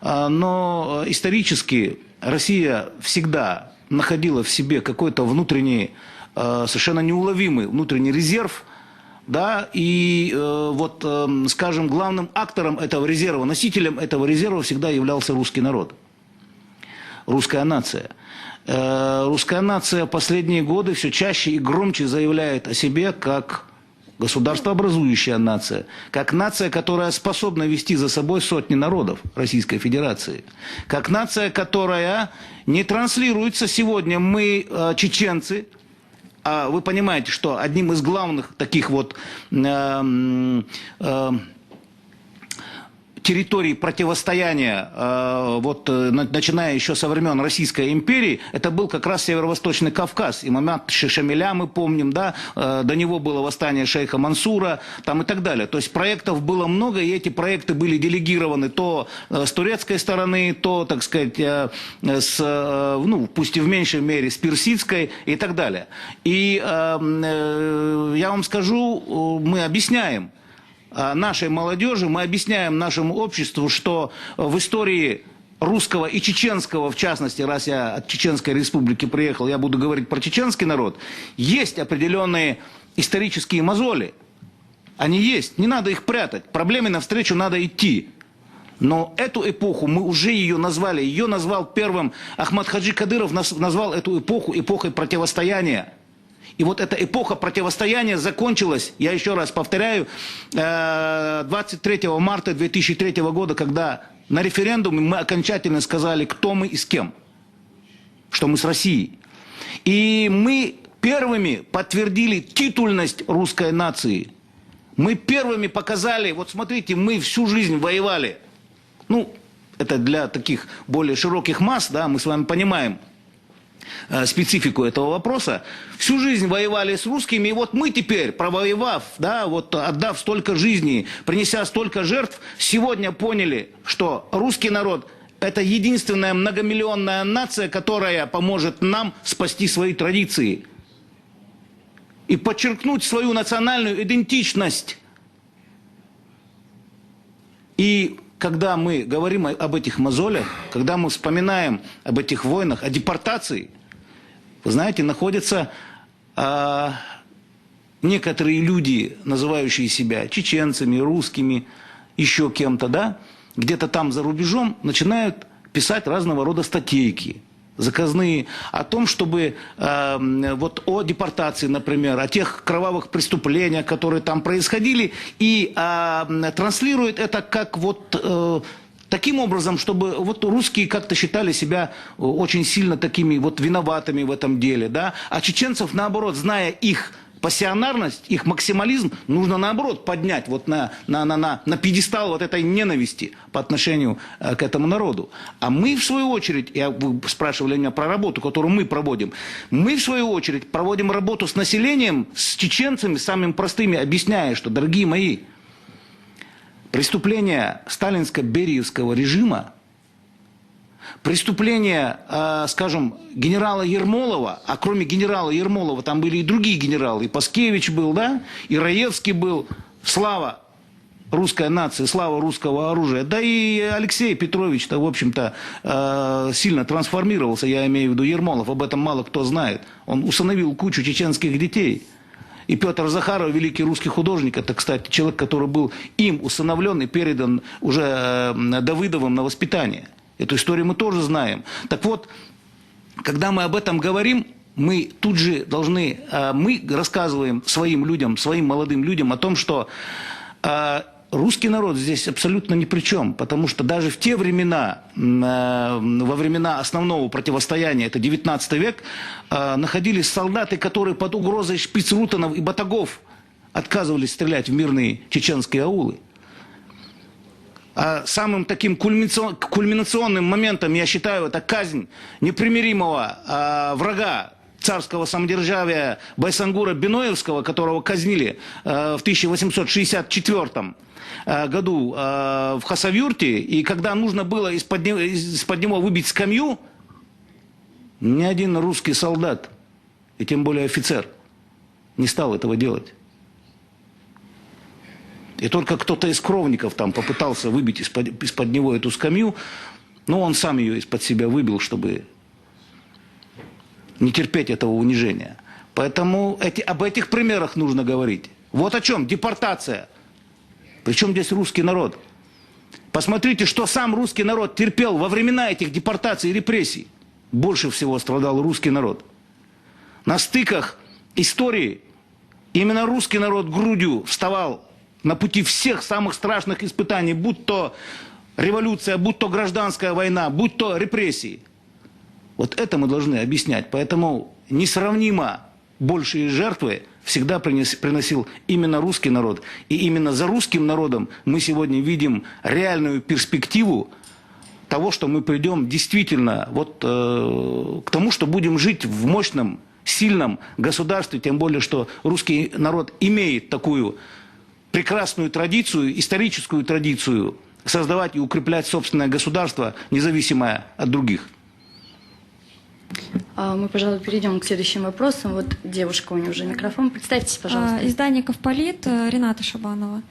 Но исторически Россия всегда находила в себе какой-то внутренний, совершенно неуловимый внутренний резерв, да, и вот, скажем, главным актором этого резерва, носителем этого резерва всегда являлся русский народ. Русская нация. Русская нация последние годы все чаще и громче заявляет о себе как государствообразующая нация, как нация, которая способна вести за собой сотни народов Российской Федерации, как нация, которая не транслируется сегодня мы, чеченцы. А вы понимаете, что одним из главных таких вот территорий противостояния, вот, начиная еще со времен Российской империи, это был как раз Северо-Восточный Кавказ. И момент Шамиля мы помним, да, до него было восстание шейха Мансура, там и так далее. То есть проектов было много, и эти проекты были делегированы то с турецкой стороны, то, так сказать, ну, пусть и в меньшей мере, с персидской и так далее. И я вам скажу, мы объясняем нашей молодежи, мы объясняем нашему обществу, что в истории русского и чеченского, в частности, раз я от Чеченской Республики приехал, я буду говорить про чеченский народ, есть определенные исторические мозоли. Они есть, не надо их прятать, проблеме навстречу надо идти. Но эту эпоху, мы уже ее назвали, ее назвал первым Ахмад Хаджи Кадыров, назвал эту эпоху эпохой противостояния. И вот эта эпоха противостояния закончилась, я еще раз повторяю, 23 марта 2003 года, когда на референдуме мы окончательно сказали, кто мы и с кем, что мы с Россией. И мы первыми подтвердили титульность русской нации. Мы первыми показали, вот смотрите, мы всю жизнь воевали. Ну, это для таких более широких масс, да, мы с вами понимаем специфику этого вопроса. Всю жизнь воевали с русскими, и вот мы теперь, провоевав, да, вот отдав столько жизней, принеся столько жертв, сегодня поняли, что русский народ – это единственная многомиллионная нация, которая поможет нам спасти свои традиции и подчеркнуть свою национальную идентичность. И когда мы говорим об этих мозолях, когда мы вспоминаем об этих войнах, о депортации, вы знаете, находятся некоторые люди, называющие себя чеченцами, русскими, еще кем-то, да, где-то там за рубежом начинают писать разного рода статейки заказные о том, чтобы вот о депортации, например, о тех кровавых преступлениях, которые там происходили, и транслирует это как вот таким образом, чтобы вот русские как-то считали себя очень сильно такими вот виноватыми в этом деле, да, а чеченцев, наоборот, зная их пассионарность, их максимализм, нужно наоборот поднять вот на пьедестал вот этой ненависти по отношению к этому народу. А мы, в свою очередь, вы спрашивали меня про работу, которую мы проводим, мы, в свою очередь, проводим работу с населением, с чеченцами, самыми простыми, объясняя, что, дорогие мои, преступления сталинско-бериевского режима, преступления, скажем, генерала Ермолова, а кроме генерала Ермолова там были и другие генералы, и Паскевич был, да, и Раевский был, слава русской нации, слава русского оружия, да и Алексей Петрович-то, в общем-то, сильно трансформировался, я имею в виду Ермолов, об этом мало кто знает, он усыновил кучу чеченских детей. И Петр Захаров, великий русский художник, это, кстати, человек, который был им усыновлен и передан уже Давыдовым на воспитание. Эту историю мы тоже знаем. Так вот, когда мы об этом говорим, мы тут же должны, мы рассказываем своим людям, своим молодым людям о том, что русский народ здесь абсолютно ни при чем, потому что даже в те времена, во времена основного противостояния, это 19 век, находились солдаты, которые под угрозой шпицрутенов и батагов отказывались стрелять в мирные чеченские аулы. А самым таким кульминационным моментом, я считаю, это казнь непримиримого врага царского самодержавия Байсангура Биноевского, которого казнили в 1864 году в Хасавюрте, и когда нужно было из-под него выбить скамью, ни один русский солдат, и тем более офицер, не стал этого делать. И только кто-то из кровников там попытался выбить из-под него эту скамью, но он сам ее из-под себя выбил, чтобы не терпеть этого унижения. Поэтому об этих примерах нужно говорить. Вот о чем депортация. Причем здесь русский народ. Посмотрите, что сам русский народ терпел во времена этих депортаций и репрессий. Больше всего страдал русский народ. На стыках истории именно русский народ грудью вставал на пути всех самых страшных испытаний, будь то революция, будь то гражданская война, будь то репрессии. Вот это мы должны объяснять. Поэтому несравнимо большие жертвы всегда приносил именно русский народ. И именно за русским народом мы сегодня видим реальную перспективу того, что мы придем действительно вот, к тому, что будем жить в мощном, сильном государстве. Тем более, что русский народ имеет такую прекрасную традицию, историческую традицию создавать и укреплять собственное государство, независимое от других. Мы, пожалуй, перейдем к следующим вопросам. Вот девушка, у нее уже микрофон. Представьтесь, пожалуйста. Издание «Ковполит», Рената Шабанова.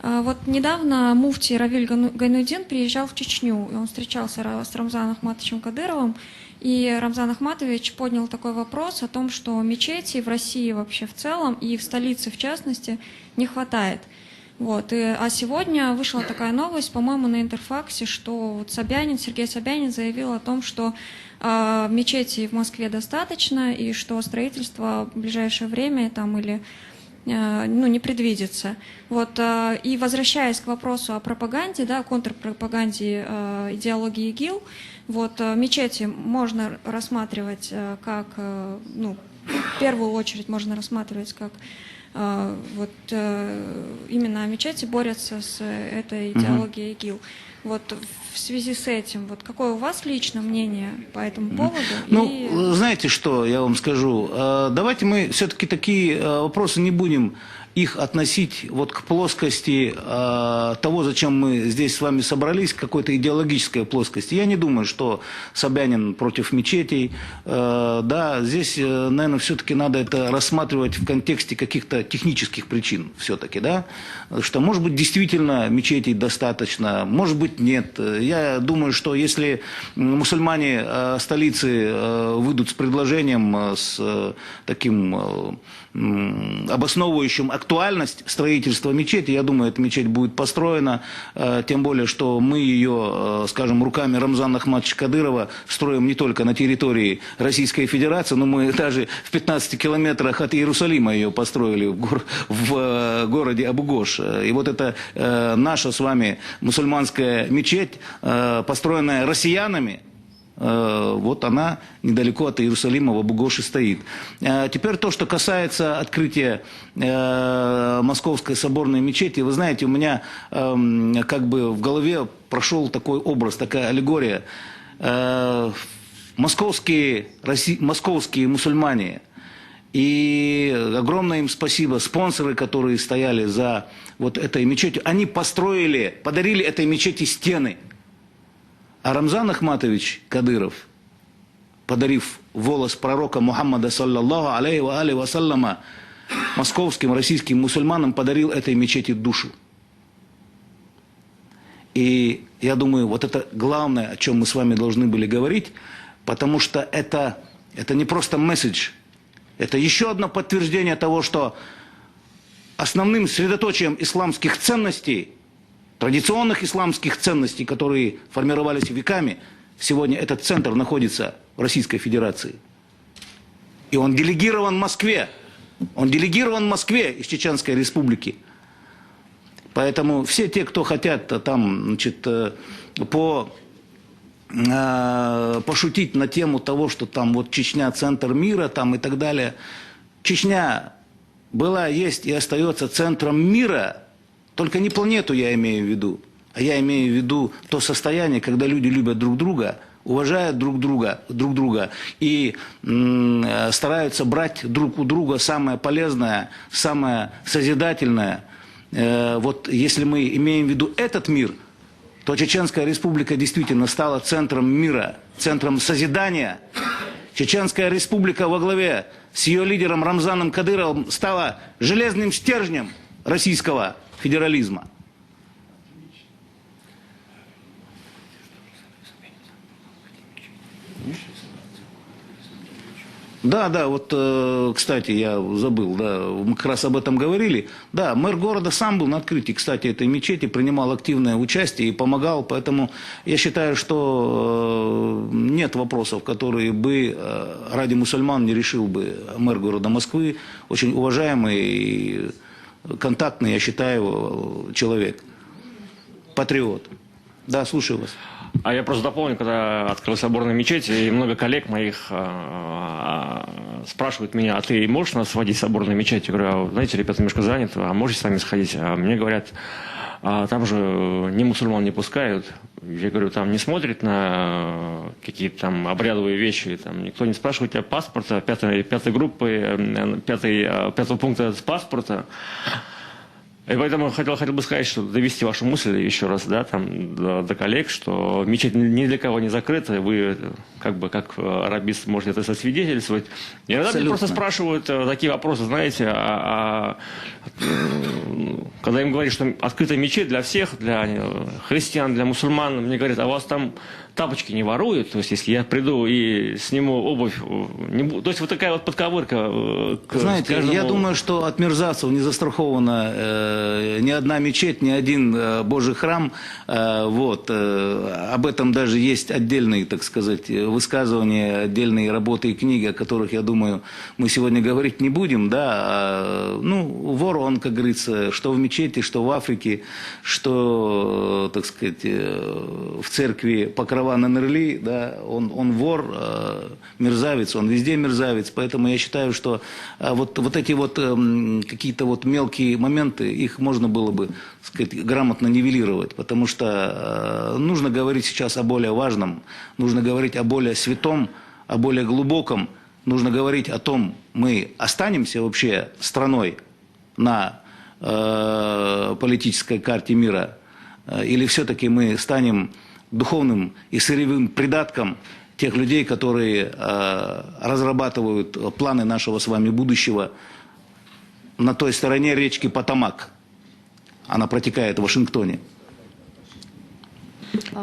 Вот недавно муфти Равиль Гайнудин приезжал в Чечню, и он встречался с Рамзаном Ахматовичем Кадыровым, и Рамзан Ахматович поднял такой вопрос о том, что мечетей в России вообще в целом и в столице в частности не хватает. Вот. А сегодня вышла такая новость, по-моему, на Интерфаксе, что вот Сергей Собянин заявил о том, что мечетей в Москве достаточно, и что строительство в ближайшее время там или не предвидится. Вот, и возвращаясь к вопросу о пропаганде, да, контрпропаганде идеологии ИГИЛ, вот, мечети можно рассматривать как, в первую очередь можно рассматривать как вот, именно мечети борются с этой идеологией ИГИЛ. Вот в связи с этим, вот какое у вас лично мнение по этому поводу? Знаете что, я вам скажу. Давайте мы все-таки такие вопросы не будем их относить вот к плоскости того, зачем мы здесь с вами собрались, к какой-то идеологической плоскости. Я не думаю, что Собянин против мечетей. Да, здесь, наверное, все-таки надо это рассматривать в контексте каких-то технических причин все-таки, да, что, может быть, действительно мечетей достаточно, может быть, нет. Я думаю, что если мусульмане столицы выйдут с предложением, с таким обосновывающим актуальность строительства мечети, я думаю, эта мечеть будет построена, тем более, что мы ее, скажем, руками Рамзана Ахматовича Кадырова строим не только на территории Российской Федерации, но мы даже в 15 километрах от Иерусалима ее построили в городе Абу-Гош. И вот эта наша с вами мусульманская мечеть, построенная россиянами, вот она недалеко от Иерусалима в Абу-Гоше стоит. Теперь то, что касается открытия Московской соборной мечети. Вы знаете, у меня как бы в голове прошел такой образ, такая аллегория. Московские мусульмане, и огромное им спасибо, спонсоры, которые стояли за вот этой мечетью, они подарили этой мечети стены. А Рамзан Ахматович Кадыров, подарив волос пророка Мухаммада, саллаллаху алейхи ва алейхи вассаляма, московским, российским мусульманам, подарил этой мечети душу. И я думаю, вот это главное, о чем мы с вами должны были говорить, потому что это не просто месседж, Это еще одно подтверждение того, что основным средоточием исламских ценностей, традиционных исламских ценностей, которые формировались веками, сегодня этот центр находится в Российской Федерации. И он делегирован Москве. Он делегирован Москве из Чеченской Республики. Поэтому все те, кто хотят там, значит, пошутить на тему того, что там вот Чечня центр мира там и так далее. Чечня была, есть и остается центром мира, только не планету я имею в виду, а я имею в виду то состояние, когда люди любят друг друга, уважают друг друга и стараются брать друг у друга самое полезное, самое созидательное. Вот если мы имеем в виду этот мир, то Чеченская Республика действительно стала центром мира, центром созидания. Чеченская Республика во главе с ее лидером Рамзаном Кадыровым стала железным стержнем российского федерализма. Да, вот, кстати, я забыл, да, мы как раз об этом говорили. Да, мэр города сам был на открытии, кстати, этой мечети, принимал активное участие и помогал, поэтому я считаю, что нет вопросов, которые бы ради мусульман не решил бы мэр города Москвы, очень уважаемый и контактный, я считаю, человек, патриот. Да, слушаю вас. А я просто дополню, когда открыл соборную мечеть, и много коллег моих спрашивают меня: а ты можешь нас сводить в соборную мечеть? Я говорю: знаете, ребята немножко заняты, а можете с вами сходить? А мне говорят: там же ни мусульман не пускают. Я говорю: там не смотрят на какие-то там обрядовые вещи, там никто не спрашивает у тебя паспорта, пятой группы, пятого пункта с паспорта. И поэтому хотел бы сказать, что довести вашу мысль еще раз, да, там, до коллег, что мечеть ни для кого не закрыта, вы как бы как арабист можете это засвидетельствовать. И иногда мне просто спрашивают такие вопросы, знаете, когда им говорят, что открыта мечеть для всех, для христиан, для мусульман, мне говорят: а у вас там тапочки не воруют? То есть, если я приду и сниму обувь, то есть вот такая вот подковырка. Знаете, я думаю, что от мерзавцев не застрахована ни одна мечеть, ни один Божий храм. Вот. Об этом даже есть отдельные, так сказать, высказывания, отдельные работы и книги, о которых, я думаю, мы сегодня говорить не будем. Да? Ну, вор он, как говорится, что в мечети, что в Африке, что, так сказать, в церкви Покрова на Нерли, да? Он вор, мерзавец, он везде мерзавец. Поэтому я считаю, что вот эти вот какие-то вот мелкие моменты, их можно было бы, так сказать, грамотно нивелировать, потому что нужно говорить сейчас о более важном, нужно говорить о более святом, о более глубоком, нужно говорить о том, мы останемся вообще страной на политической карте мира, или все-таки мы станем духовным и сырьевым придатком тех людей, которые разрабатывают планы нашего с вами будущего на той стороне речки Потомак. Она протекает в Вашингтоне.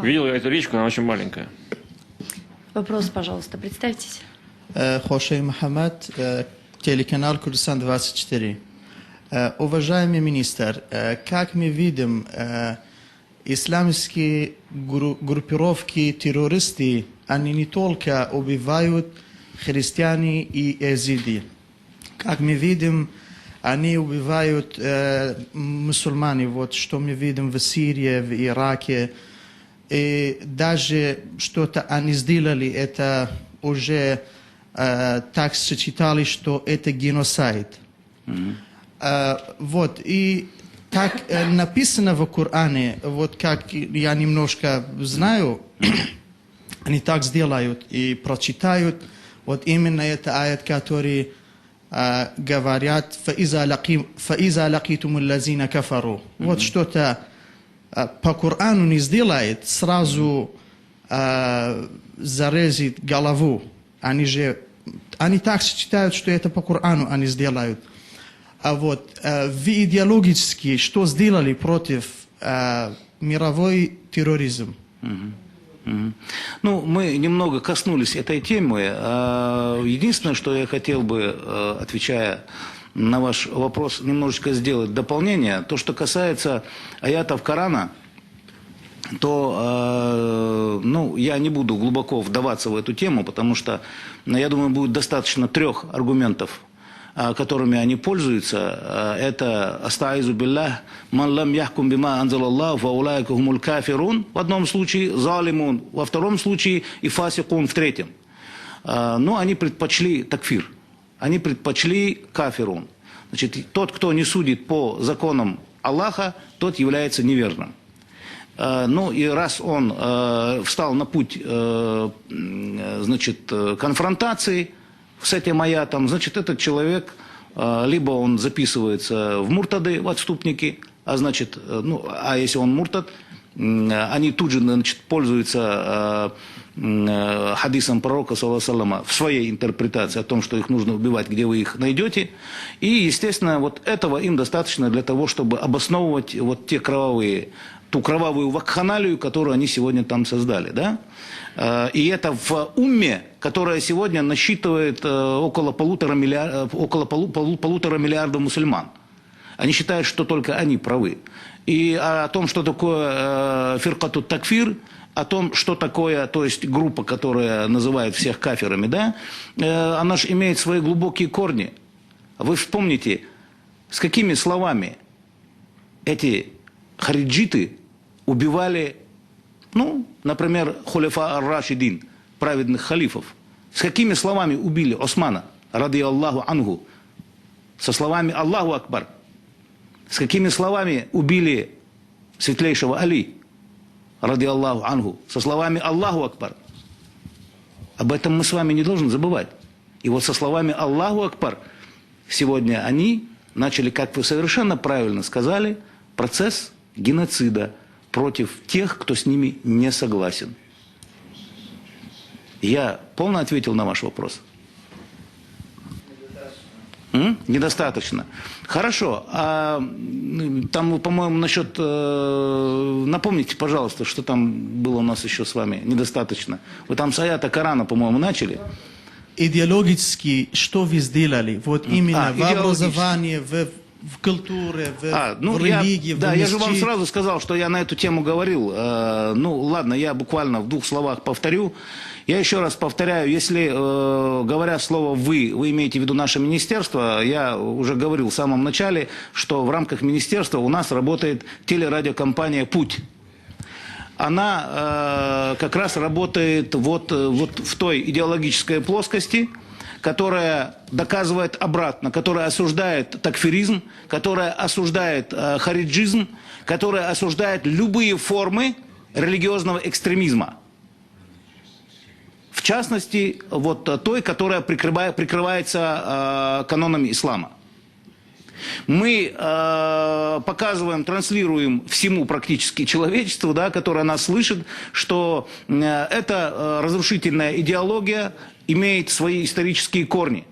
Видел я эту речку, она очень маленькая. Вопрос, пожалуйста, представьтесь. Хошей Мухаммад, телеканал Курдистан 24. Уважаемый министр, как мы видим, исламские группировки, террористы, они не только убивают христиан и езиди. Как мы видим, они убивают мусульман, вот что мы видим в Сирии, в Ираке. И даже что-то они сделали, это уже так сочетали, что это геноцид. Вот, и так написано в Коране, вот как я немножко знаю, они так сделают и прочитают, вот именно это аят, который говорят «Фаиза лакитум аллазина кафару». Вот что-то по Корану не сделает, сразу зарезит голову. Они так считают, что это по Корану они сделают. А вот вы идеологически что сделали против мировой терроризм? Мгм. Ну, мы немного коснулись этой темы. Единственное, что я хотел бы, отвечая на ваш вопрос, немножечко сделать дополнение. То, что касается аятов Корана, то я не буду глубоко вдаваться в эту тему, потому что, я думаю, будет достаточно 3 аргументов, которыми они пользуются. Это «Астаизу биллах, ман лам яхкум бима анзалаллаху, фа улайка хумуль кафирун» в одном случае, «залимун» во втором случае и «фасикун» в третьем. Но они предпочли такфир, они предпочли кафирун. Значит, тот, кто не судит по законам Аллаха, тот является неверным. Ну и раз он встал на путь конфронтации с этим аятом, значит, этот человек, либо он записывается в муртады, в отступники, а значит, а если он муртад, они тут же, пользуются хадисом пророка, саллаллаху алейхи в своей интерпретации о том, что их нужно убивать, где вы их найдете. И, естественно, вот этого им достаточно для того, чтобы обосновывать вот ту кровавую вакханалию, которую они сегодня там создали. Да? И это в умме, которая сегодня насчитывает около полутора миллиардов мусульман. Они считают, что только они правы. И о том, что такое фиркатут такфир, о том, что такое, то есть группа, которая называет всех кафирами, да, она же имеет свои глубокие корни. Вы вспомните, с какими словами эти хариджиты убивали, например, хулифа ар-Рашидин, праведных халифов. С какими словами убили Османа, ради Аллаху ангу, со словами Аллаху Акбар. С какими словами убили светлейшего Али, ради Аллаху ангу, со словами Аллаху Акбар. Об этом мы с вами не должны забывать. И вот со словами Аллаху Акбар сегодня они начали, как вы совершенно правильно сказали, процесс геноцида против тех, кто с ними не согласен. Я полно ответил на ваш вопрос? Недостаточно. Хорошо. Там, по-моему, насчет... Напомните, пожалуйста, что там было у нас еще с вами недостаточно. Вы там с аята Корана, по-моему, начали. Идеологически, что вы сделали? Вот именно в образовании, в культуре, в религии, я же вам сразу сказал, что я на эту тему говорил. Ладно, я буквально в 2 словах повторю. Я еще раз повторяю, если, говоря слово «вы», вы имеете в виду наше министерство, я уже говорил в самом начале, что в рамках министерства у нас работает телерадиокомпания «Путь». Она как раз работает вот в той идеологической плоскости, которая доказывает обратно, которая осуждает такфиризм, которая осуждает хариджизм, которая осуждает любые формы религиозного экстремизма. В частности, вот той, которая прикрывается канонами ислама. Мы показываем, транслируем всему практически человечеству, да, которое нас слышит, что эта разрушительная идеология имеет свои исторические корни.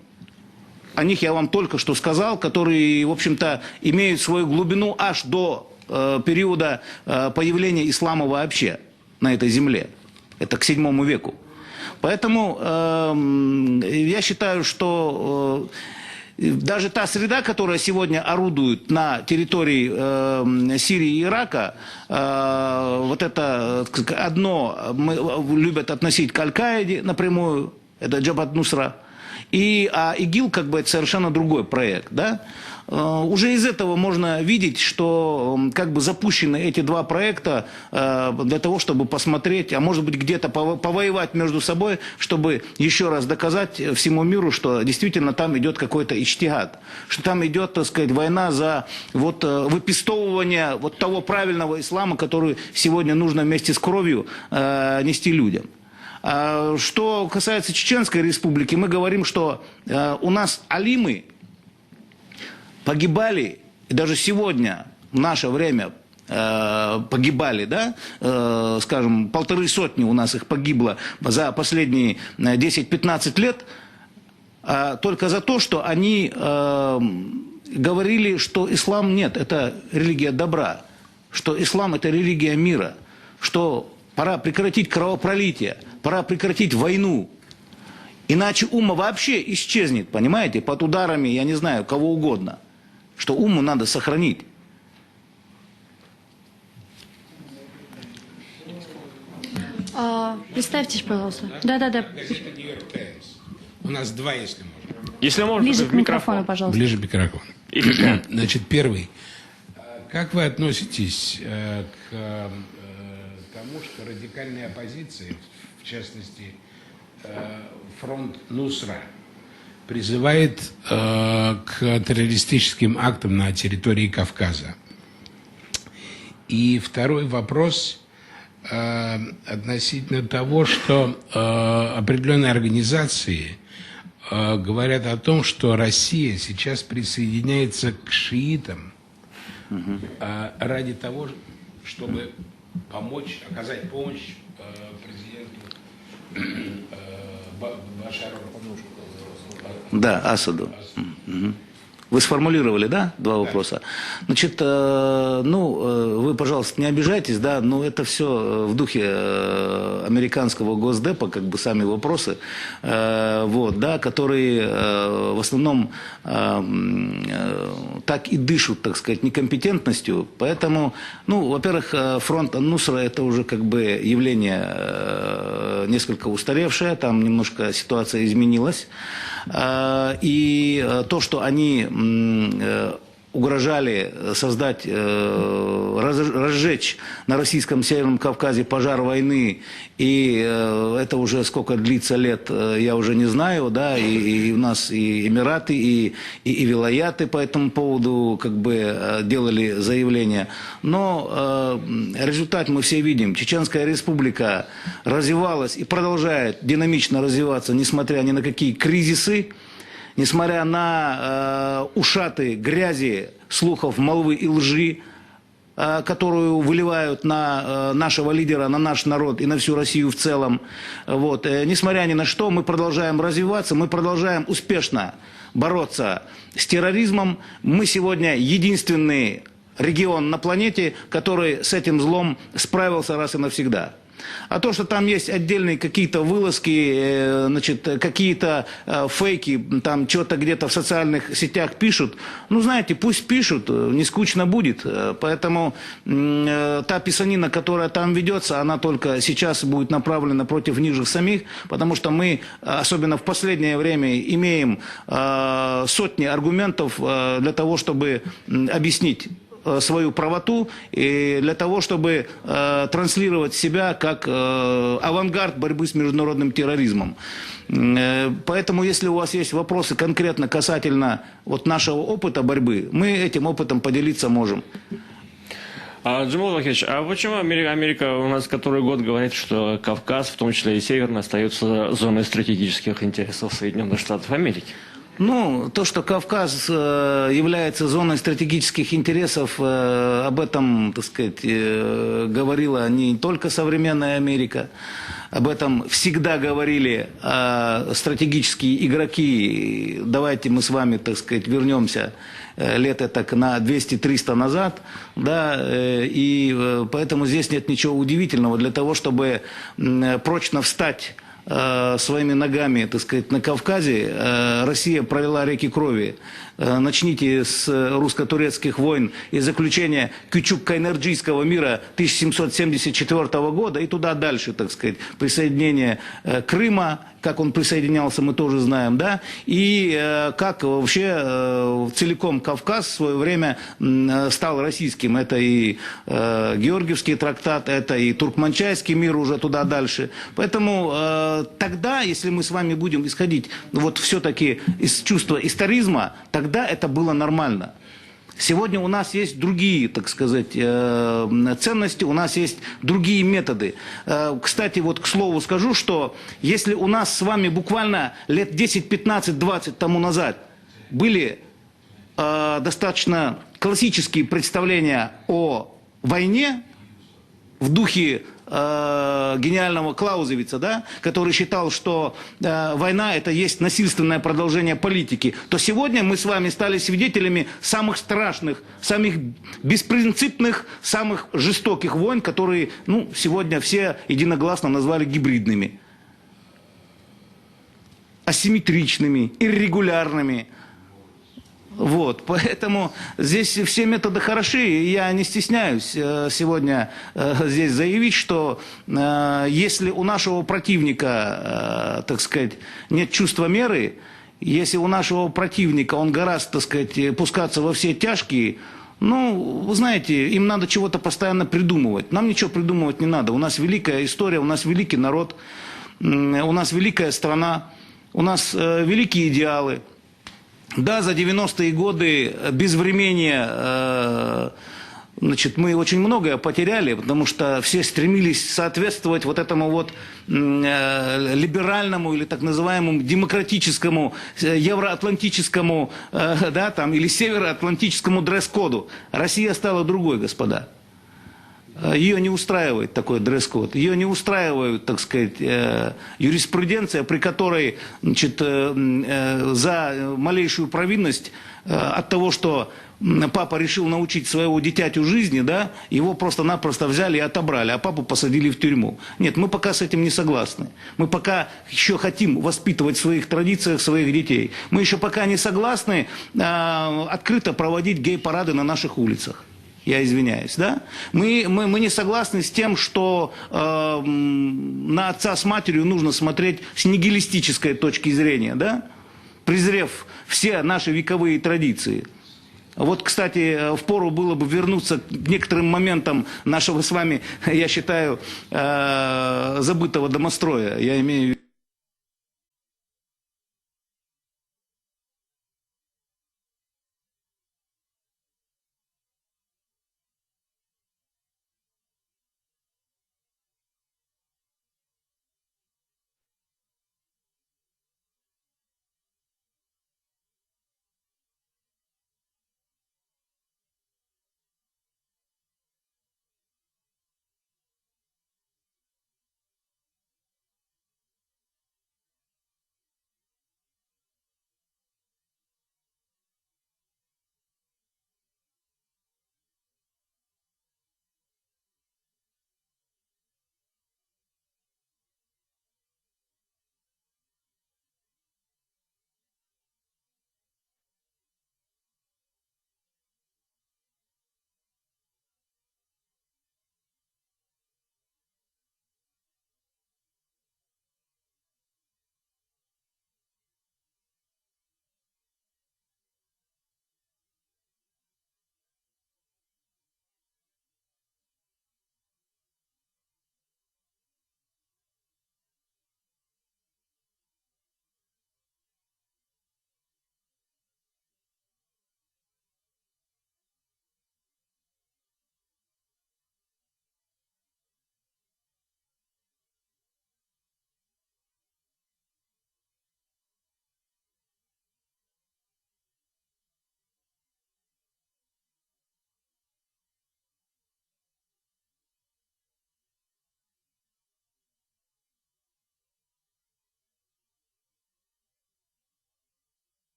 О них я вам только что сказал, которые, в общем-то, имеют свою глубину аж до периода появления ислама вообще на этой земле. Это к VII веку. Поэтому я считаю, что даже та среда, которая сегодня орудует на территории Сирии и Ирака, вот это одно любят относить к Аль-Каиде напрямую, это Джабат Нусра, а ИГИЛ как бы это совершенно другой проект, да? Уже из этого можно видеть, что как бы запущены эти 2 проекта для того, чтобы посмотреть, а может быть где-то повоевать между собой, чтобы еще раз доказать всему миру, что действительно там идет какой-то иджтигад, что там идет, так сказать, война за выпистовывание вот того правильного ислама, который сегодня нужно вместе с кровью нести людям. Что касается Чеченской Республики, мы говорим, что у нас алимы погибали, и даже сегодня, в наше время, погибали, да, скажем, 150 у нас их погибло за последние 10-15 лет, только за то, что они говорили, что ислам нет, это религия добра, что ислам это религия мира, что Пора прекратить кровопролитие, пора прекратить войну. Иначе Умма вообще исчезнет, понимаете, под ударами, я не знаю, кого угодно. Что Умму надо сохранить. Представьтесь, пожалуйста. Да. У нас два, если можно. Если можно, Ближе в к микрофону, пожалуйста. Ближе к микрофону. Или- Значит, первый. Как вы относитесь к тому, что радикальная оппозиция, в частности, фронт Нусра, призывает к террористическим актам на территории Кавказа? И второй вопрос относительно того, что определенные организации говорят о том, что Россия сейчас присоединяется к шиитам ради того, чтобы помочь, оказать помощь президенту Башару. Да, Асаду. Вы сформулировали, да, два вопроса? Значит, вы, пожалуйста, не обижайтесь, да, но это все в духе американского Госдепа, как бы сами вопросы, вот, да, которые в основном так и дышат, так сказать, некомпетентностью. Поэтому, во-первых, фронт Нусра – это уже как бы явление несколько устаревшее, там немножко ситуация изменилась. И то, что они угрожали создать, разжечь на российском Северном Кавказе пожар войны, и это уже сколько длится лет, я уже не знаю, да, и у нас и Эмираты, и вилаяты по этому поводу как бы делали заявления. Но результат мы все видим. Чеченская республика развивалась и продолжает динамично развиваться, несмотря ни на какие кризисы, несмотря на ушаты грязи, слухов, молвы и лжи, которую выливают на нашего лидера, на наш народ и на всю Россию в целом. Вот. Несмотря ни на что, мы продолжаем развиваться, мы продолжаем успешно бороться с терроризмом. Мы сегодня единственный регион на планете, который с этим злом справился раз и навсегда. А то, что там есть отдельные какие-то вылазки, значит, какие-то фейки, там что-то где-то в социальных сетях пишут, знаете, пусть пишут, не скучно будет. Поэтому та писанина, которая там ведется, она только сейчас будет направлена против них же самих, потому что мы, особенно в последнее время, имеем сотни аргументов для того, чтобы объяснить свою правоту и для того, чтобы транслировать себя как авангард борьбы с международным терроризмом. Поэтому, если у вас есть вопросы конкретно касательно нашего опыта борьбы, мы этим опытом поделиться можем. Джамал Вахидович, а почему Америка у нас который год говорит, что Кавказ, в том числе и Северный, остается зоной стратегических интересов Соединенных Штатов Америки? То, что Кавказ является зоной стратегических интересов, об этом, так сказать, говорила не только современная Америка, об этом всегда говорили стратегические игроки. Давайте мы с вами, так сказать, вернемся лет так на 200-300 назад, да, и поэтому здесь нет ничего удивительного. Для того, чтобы прочно встать своими ногами, так сказать, на Кавказе, Россия пролила реки крови. Начните с русско-турецких войн и заключения Кючук-Кайнерджийского мира 1774 года и туда дальше, так сказать, присоединение Крыма, как он присоединялся, мы тоже знаем, да, и как вообще целиком Кавказ в свое время стал российским. Это и Георгиевский трактат, это и Туркманчайский мир уже туда дальше. Поэтому тогда, если мы с вами будем исходить все-таки из чувства историзма, тогда это было нормально. Сегодня у нас есть другие, так сказать, ценности, у нас есть другие методы. Кстати, к слову скажу, что если у нас с вами буквально лет 10, 15, 20 тому назад были достаточно классические представления о войне в духе гениального Клаузевица, да, который считал, что война это есть насильственное продолжение политики, то сегодня мы с вами стали свидетелями самых страшных, самых беспринципных, самых жестоких войн, которые, ну, сегодня все единогласно назвали гибридными, асимметричными, иррегулярными. Вот, поэтому здесь все методы хороши, и я не стесняюсь сегодня здесь заявить, что если у нашего противника, так сказать, нет чувства меры, если у нашего противника он гораздо, так сказать, пускаться во все тяжкие, ну, вы знаете, им надо чего-то постоянно придумывать. Нам ничего придумывать не надо. У нас великая история, у нас великий народ, у нас великая страна, у нас великие идеалы. Да, за 90-е годы безвремения, значит, мы очень многое потеряли, потому что все стремились соответствовать вот этому вот либеральному или так называемому демократическому, евроатлантическому, да, там, или североатлантическому дресс-коду. Россия стала другой, господа. Ее не устраивает такой дресс-код, ее не устраивает, так сказать, юриспруденция, при которой, значит, за малейшую провинность от того, что папа решил научить своего дитятю жизни, да, его просто-напросто взяли и отобрали, а папу посадили в тюрьму. Нет, мы пока с этим не согласны. Мы пока еще хотим воспитывать в своих традициях своих детей. Мы еще пока не согласны открыто проводить гей-парады на наших улицах. Я извиняюсь, да? Мы не согласны с тем, что на отца с матерью нужно смотреть с нигилистической точки зрения, да? Презрев все наши вековые традиции. Вот, кстати, впору было бы вернуться к некоторым моментам нашего с вами, я считаю, забытого домостроя. Я имею в виду